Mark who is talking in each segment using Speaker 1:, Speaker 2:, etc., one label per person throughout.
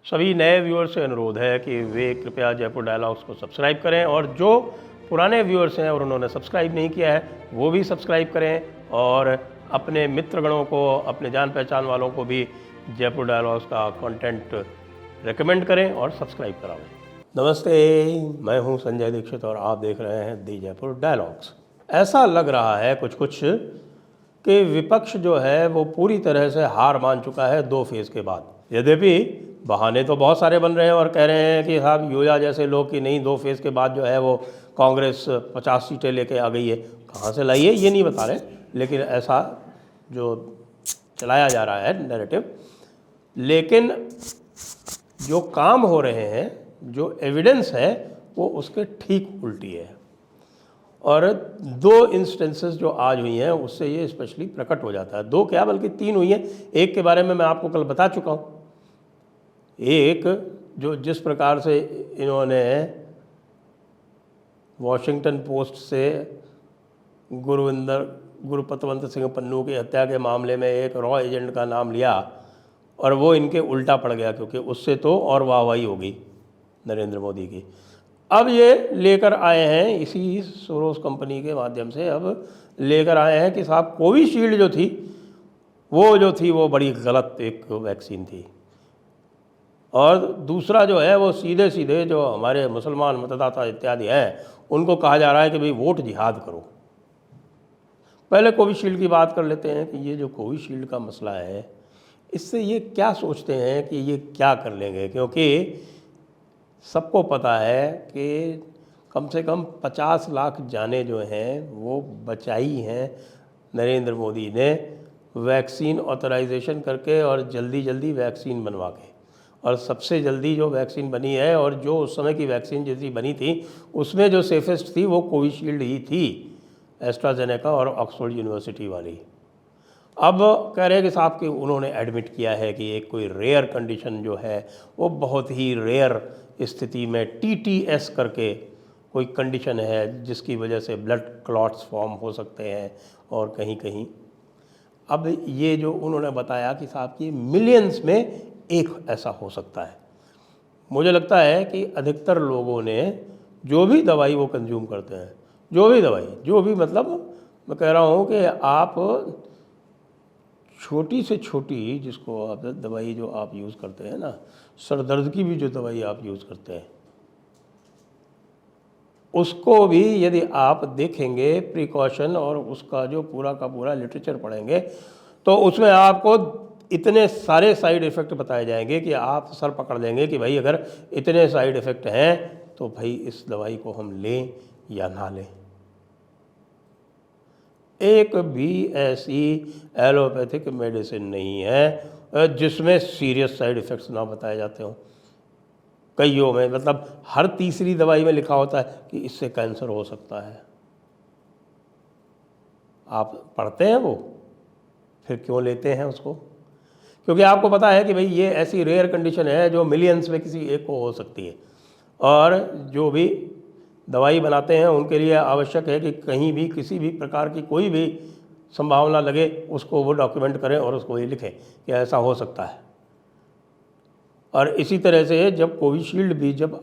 Speaker 1: सभी नए व्यूअर्स से अनुरोध है कि वे कृपया जयपुर डायलॉग्स को सब्सक्राइब करें और जो पुराने व्यूअर्स हैं और उन्होंने सब्सक्राइब नहीं किया है वो भी सब्सक्राइब करें और अपने मित्रगणों को, अपने जान पहचान वालों को भी जयपुर डायलॉग्स का कंटेंट रेकमेंड करें और सब्सक्राइब करावें। नमस्ते, मैं हूं संजय दीक्षित और आप देख रहे हैं दी जयपुर डायलॉग्स। ऐसा लग रहा है कुछ कि विपक्ष जो है वो पूरी तरह से हार मान चुका है 2 फेज़ के बाद। यद्यपि बहाने तो बहुत सारे बन रहे हैं और कह रहे हैं कि साहब योया जैसे लोग कि नहीं 2 फेज़ के बाद जो है वो कांग्रेस 50 सीटें लेके आ गई है। कहाँ से लाई है ये नहीं बता रहे, लेकिन ऐसा जो चलाया जा रहा है नैरेटिव। लेकिन जो काम हो रहे हैं, जो एविडेंस है वो उसके ठीक उल्टी है। और 2 इंस्टेंसेस जो आज हुई हैं उससे ये स्पेशली प्रकट हो जाता है। 2 क्या बल्कि 3 हुई हैं। एक के बारे में मैं आपको कल बता चुका हूँ। एक जो जिस प्रकार से इन्होंने वॉशिंगटन पोस्ट से गुरुपतवंत सिंह पन्नू की हत्या के मामले में एक रॉ एजेंट का नाम लिया और वो इनके उल्टा पड़ गया, क्योंकि उससे तो और वाहवाही होगी नरेंद्र मोदी की। अब ये लेकर आए हैं इसी सोरोस कंपनी के माध्यम से, अब लेकर आए हैं कि साहब कोविशील्ड जो थी वो बड़ी गलत एक वैक्सीन थी। और दूसरा जो है वो सीधे सीधे जो हमारे मुसलमान मतदाता इत्यादि हैं उनको कहा जा रहा है कि भाई वोट जिहाद करो। पहले कोविशील्ड की बात कर लेते हैं कि ये जो कोविशील्ड का मसला है इससे ये क्या सोचते हैं कि ये क्या कर लेंगे, क्योंकि सबको पता है कि कम से कम 50 लाख जानें जो हैं वो बचाई हैं नरेंद्र मोदी ने वैक्सीन ऑथराइजेशन करके और जल्दी वैक्सीन बनवा के। और सबसे जल्दी जो वैक्सीन बनी है और जो उस समय की वैक्सीन जैसी बनी थी उसमें जो सेफेस्ट थी वो कोविशील्ड ही थी, एस्ट्राजेनेका और ऑक्सफोर्ड यूनिवर्सिटी वाली। अब कह रहे हैं कि साहब कि उन्होंने एडमिट किया है कि एक कोई रेयर कंडीशन जो है वो बहुत ही रेयर स्थिति में TTS करके कोई कंडीशन है जिसकी वजह से ब्लड क्लॉट्स फॉर्म हो सकते हैं और कहीं। अब ये जो उन्होंने बताया कि साहब कि मिलियंस में एक ऐसा हो सकता है। मुझे लगता है कि अधिकतर लोगों ने जो भी दवाई वो कंज्यूम करते हैं, जो भी मतलब मैं कह रहा हूँ कि आप छोटी से छोटी जिसको आप दवाई जो आप यूज़ करते हैं ना, सर दर्द की भी जो दवाई आप यूज़ करते हैं उसको भी यदि आप देखेंगे प्रिकॉशन और उसका जो पूरा का पूरा लिटरेचर पढ़ेंगे तो उसमें आपको इतने सारे साइड इफ़ेक्ट बताए जाएंगे कि आप सर पकड़ लेंगे कि भाई अगर इतने साइड इफ़ेक्ट हैं तो भाई इस दवाई को हम लें या ना लें। एक भी ऐसी एलोपैथिक मेडिसिन नहीं है जिसमें सीरियस साइड इफ़ेक्ट्स ना बताए जाते हों। कईयों में मतलब हर तीसरी दवाई में लिखा होता है कि इससे कैंसर हो सकता है। आप पढ़ते हैं वो, फिर क्यों लेते हैं उसको? क्योंकि आपको पता है कि भाई ये ऐसी रेयर कंडीशन है जो मिलियंस में किसी एक को हो सकती है। और जो भी दवाई बनाते हैं उनके लिए आवश्यक है कि कहीं भी किसी भी प्रकार की कोई भी संभावना लगे उसको वो डॉक्यूमेंट करें और उसको ये लिखें कि ऐसा हो सकता है। और इसी तरह से जब कोविशील्ड भी जब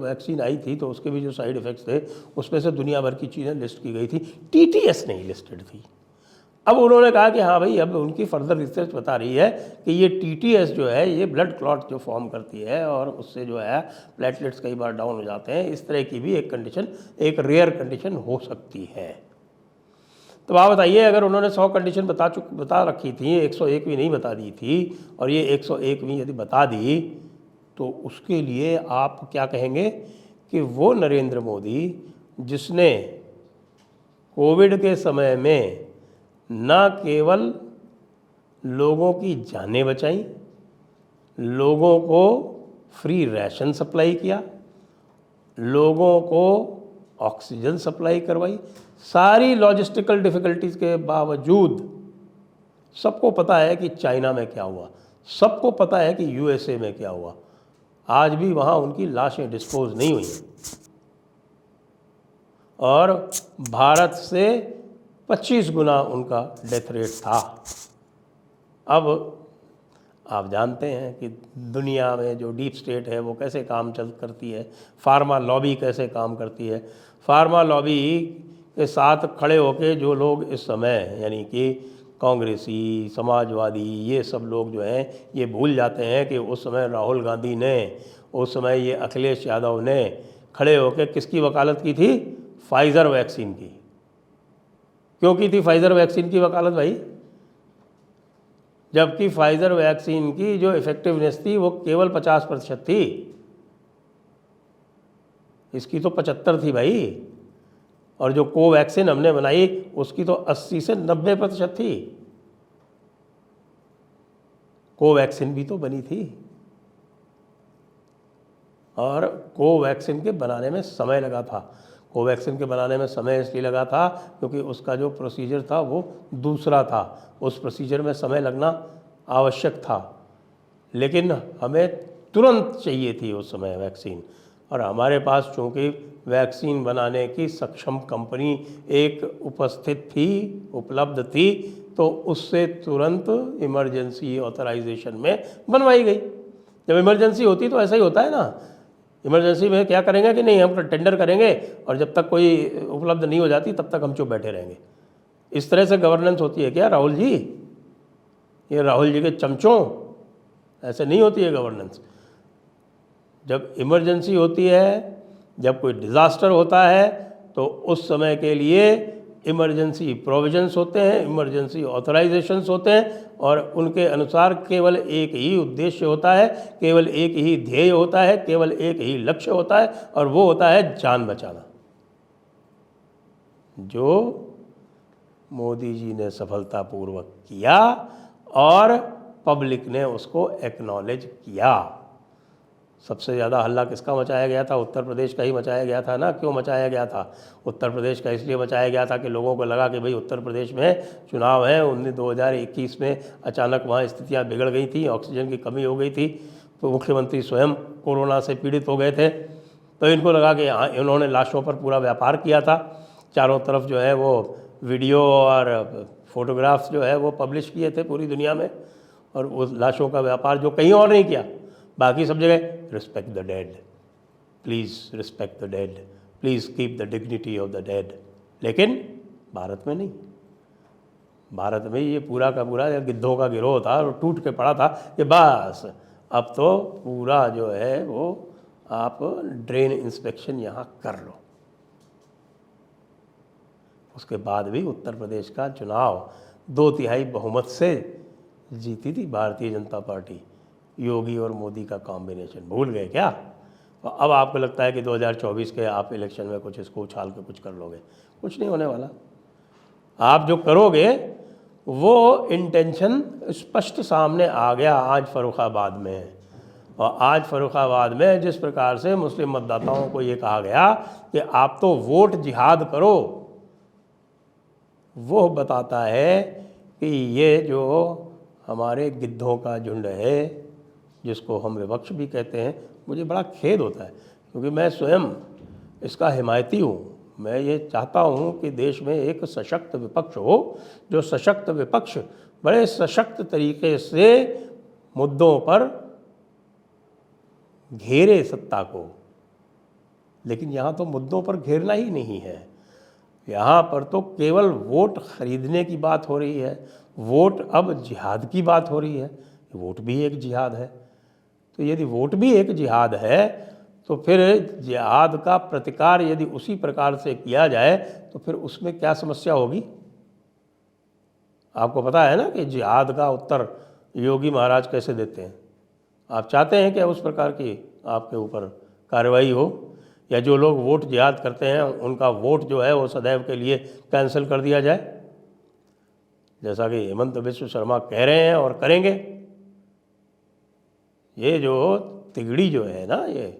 Speaker 1: वैक्सीन आई थी तो उसके भी जो साइड इफ़ेक्ट्स थे उसमें से दुनिया भर की चीज़ें लिस्ट की गई थी, TTS नहीं लिस्टेड थी। अब उन्होंने कहा कि हाँ भाई अब उनकी फर्दर रिसर्च बता रही है कि ये TTS जो है ये ब्लड क्लॉट जो फॉर्म करती है और उससे जो है प्लेटलेट्स कई बार डाउन हो जाते हैं। इस तरह की भी एक कंडीशन, एक रेयर कंडीशन हो सकती है। तो आप बताइए, अगर उन्होंने 100 कंडीशन बता रखी थी, 101वीं नहीं बता दी थी और ये 101वीं यदि बता दी तो उसके लिए आप क्या कहेंगे कि वो नरेंद्र मोदी जिसने कोविड के समय में न केवल लोगों की जानें बचाई, लोगों को फ्री राशन सप्लाई किया, लोगों को ऑक्सीजन सप्लाई करवाई, सारी लॉजिस्टिकल डिफ़िकल्टीज़ के बावजूद सबको पता है कि चाइना में क्या हुआ, सबको पता है कि USA में क्या हुआ। आज भी वहाँ उनकी लाशें डिस्पोज नहीं हुई हैं और भारत से 25 गुना उनका डेथ रेट था। अब आप जानते हैं कि दुनिया में जो डीप स्टेट है वो कैसे काम करती है, फार्मा लॉबी कैसे काम करती है। फार्मा लॉबी के साथ खड़े होकर जो लोग इस समय यानी कि कांग्रेसी, समाजवादी, ये सब लोग जो हैं ये भूल जाते हैं कि उस समय राहुल गांधी ने, उस समय ये अखिलेश यादव ने खड़े होकर किसकी वकालत की थी? फाइज़र वैक्सीन की। क्यों की थी फाइज़र वैक्सीन की वकालत भाई? जबकि फाइज़र वैक्सीन की जो इफ़ेक्टिवनेस थी वो केवल 50% थी, इसकी तो 75 थी भाई। और जो कोवैक्सीन हमने बनाई उसकी तो 80 से 90% थी। कोवैक्सीन भी तो बनी थी, और कोवैक्सीन के बनाने में समय लगा था। कोवैक्सीन के बनाने में समय इसलिए लगा था क्योंकि उसका जो प्रोसीजर था वो दूसरा था, उस प्रोसीजर में समय लगना आवश्यक था, लेकिन हमें तुरंत चाहिए थी उस समय वैक्सीन। और हमारे पास चूँकि वैक्सीन बनाने की सक्षम कंपनी एक उपस्थित थी, उपलब्ध थी, तो उससे तुरंत इमरजेंसी ऑथराइजेशन में बनवाई गई। जब इमरजेंसी होती तो ऐसा ही होता है ना, इमरजेंसी में क्या करेंगे कि नहीं हम टेंडर करेंगे और जब तक कोई उपलब्ध नहीं हो जाती तब तक हम चुप बैठे रहेंगे। इस तरह से गवर्नेंस होती है क्या राहुल जी? ये राहुल जी के चमचों, ऐसे नहीं होती है गवर्नेंस। जब इमरजेंसी होती है, जब कोई डिज़ास्टर होता है, तो उस समय के लिए इमरजेंसी प्रोविजंस होते हैं, इमरजेंसी ऑथराइजेशंस होते हैं, और उनके अनुसार केवल एक ही उद्देश्य होता है, केवल एक ही ध्येय होता है, केवल एक ही लक्ष्य होता है, और वो होता है जान बचाना, जो मोदी जी ने सफलतापूर्वक किया और पब्लिक ने उसको एक्नॉलेज किया। सबसे ज़्यादा हल्ला किसका मचाया गया था? उत्तर प्रदेश का ही मचाया गया था ना। क्यों मचाया गया था? उत्तर प्रदेश का इसलिए मचाया गया था कि लोगों को लगा कि भाई उत्तर प्रदेश में चुनाव है। 2021 में अचानक वहाँ स्थितियाँ बिगड़ गई थी, ऑक्सीजन की कमी हो गई थी, तो मुख्यमंत्री स्वयं कोरोना से पीड़ित हो गए थे, तो इनको लगा कि हाँ, इन्होंने लाशों पर पूरा व्यापार किया था। चारों तरफ जो है वो वीडियो और फोटोग्राफ्स जो है वो पब्लिश किए थे पूरी दुनिया में, और उस लाशों का व्यापार जो कहीं और नहीं किया, बाकी सब जगह respect the dead, please respect the dead, please keep the dignity of the dead. लेकिन भारत में नहीं। भारत में ये पूरा का पूरा गिद्धों का गिरोह था और टूट के पड़ा था कि बस अब तो पूरा जो है वो आप ड्रेन इंस्पेक्शन यहाँ कर लो। उसके बाद भी उत्तर प्रदेश का चुनाव 2/3 बहुमत से जीती थी भारतीय जनता पार्टी, योगी और मोदी का कॉम्बिनेशन। भूल गए क्या? तो अब आपको लगता है कि 2024 के आप इलेक्शन में कुछ इसको उछाल के कुछ कर लोगे? कुछ नहीं होने वाला। आप जो करोगे वो इंटेंशन स्पष्ट सामने आ गया आज फर्रुखाबाद में। और आज फर्रुखाबाद में जिस प्रकार से मुस्लिम मतदाताओं को ये कहा गया कि आप तो वोट जिहाद करो, वो बताता है कि ये जो हमारे गिद्धों का झुंड है, जिसको हम विपक्ष भी कहते हैं, मुझे बड़ा खेद होता है क्योंकि मैं स्वयं इसका हिमायती हूँ। मैं ये चाहता हूँ कि देश में एक सशक्त विपक्ष हो, जो सशक्त विपक्ष बड़े सशक्त तरीके से मुद्दों पर घेरे सत्ता को। लेकिन यहाँ तो मुद्दों पर घेरना ही नहीं है, यहाँ पर तो केवल वोट खरीदने की बात हो रही है। वोट अब जिहाद की बात हो रही है। वोट भी एक जिहाद है, तो यदि वोट भी एक जिहाद है तो फिर जिहाद का प्रतिकार यदि उसी प्रकार से किया जाए तो फिर उसमें क्या समस्या होगी? आपको पता है ना कि जिहाद का उत्तर योगी महाराज कैसे देते हैं। आप चाहते हैं कि उस प्रकार की आपके ऊपर कार्रवाई हो, या जो लोग वोट जिहाद करते हैं उनका वोट जो है वो सदैव के लिए कैंसिल कर दिया जाए, जैसा कि हेमंत बिश्व शर्मा कह रहे हैं और करेंगे? ये जो तिगड़ी जो है ना, ये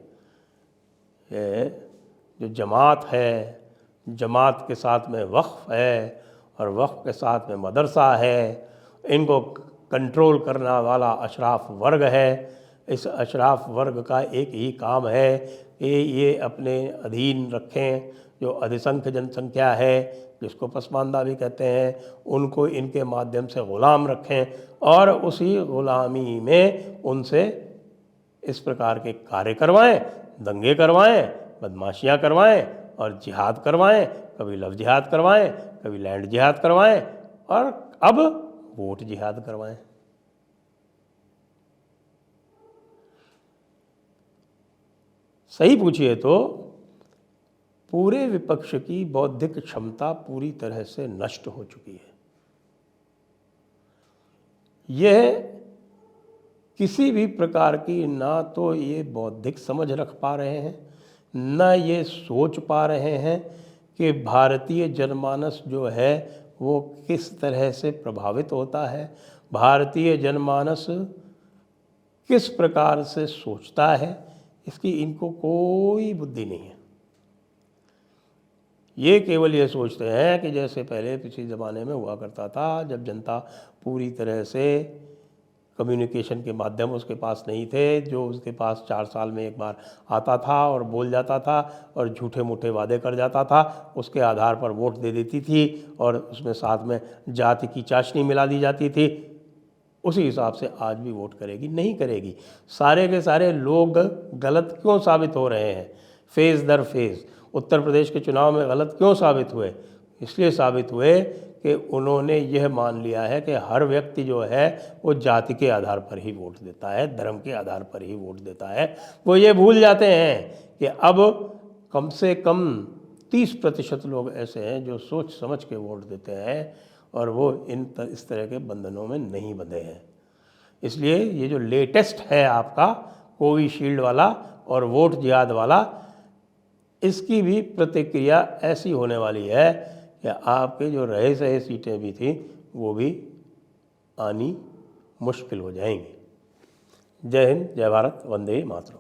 Speaker 1: जो जमात है, जमात के साथ में वक्फ है और वक्फ के साथ में मदरसा है, इनको कंट्रोल करने वाला अशराफ वर्ग है, इस अशराफ वर्ग का एक ही काम है कि ये अपने अधीन रखें जो अधिसंख्य जनसंख्या है, जिसको पसमानदा भी कहते हैं, उनको इनके माध्यम से ग़ुलाम रखें और उसी ग़ुलामी में उनसे इस प्रकार के कार्य करवाएं, दंगे करवाएं, बदमाशियां करवाएं और जिहाद करवाएं। कभी लव जिहाद करवाएं, कभी लैंड जिहाद करवाएं और अब वोट जिहाद करवाएं। सही पूछिए तो पूरे विपक्ष की बौद्धिक क्षमता पूरी तरह से नष्ट हो चुकी है। यह किसी भी प्रकार की ना तो ये बौद्धिक समझ रख पा रहे हैं, न ये सोच पा रहे हैं कि भारतीय जनमानस जो है वो किस तरह से प्रभावित होता है, भारतीय जनमानस किस प्रकार से सोचता है, इसकी इनको कोई बुद्धि नहीं है। ये केवल ये सोचते हैं कि जैसे पहले पिछले ज़माने में हुआ करता था, जब जनता पूरी तरह से कम्युनिकेशन के माध्यम उसके पास नहीं थे, जो उसके पास 4 साल में एक बार आता था और बोल जाता था और झूठे मूठे वादे कर जाता था, उसके आधार पर वोट दे देती थी और उसमें साथ में जाति की चाशनी मिला दी जाती थी। उसी हिसाब से आज भी वोट करेगी? नहीं करेगी। सारे के सारे लोग गलत क्यों साबित हो रहे हैं? फेज़ दर फेज़ उत्तर प्रदेश के चुनाव में गलत क्यों साबित हुए? इसलिए साबित हुए कि उन्होंने यह मान लिया है कि हर व्यक्ति जो है वो जाति के आधार पर ही वोट देता है, धर्म के आधार पर ही वोट देता है। वो ये भूल जाते हैं कि अब कम से कम 30% लोग ऐसे हैं जो सोच समझ के वोट देते हैं और वो इस तरह के बंधनों में नहीं बंधे हैं। इसलिए ये जो लेटेस्ट है आपका कोविशील्ड वाला और वोट जिहाद वाला, इसकी भी प्रतिक्रिया ऐसी होने वाली है कि आपके जो रहे सहे सीटें भी थी वो भी आनी मुश्किल हो जाएंगी। जय हिंद, जय भारत, वंदे मातरम।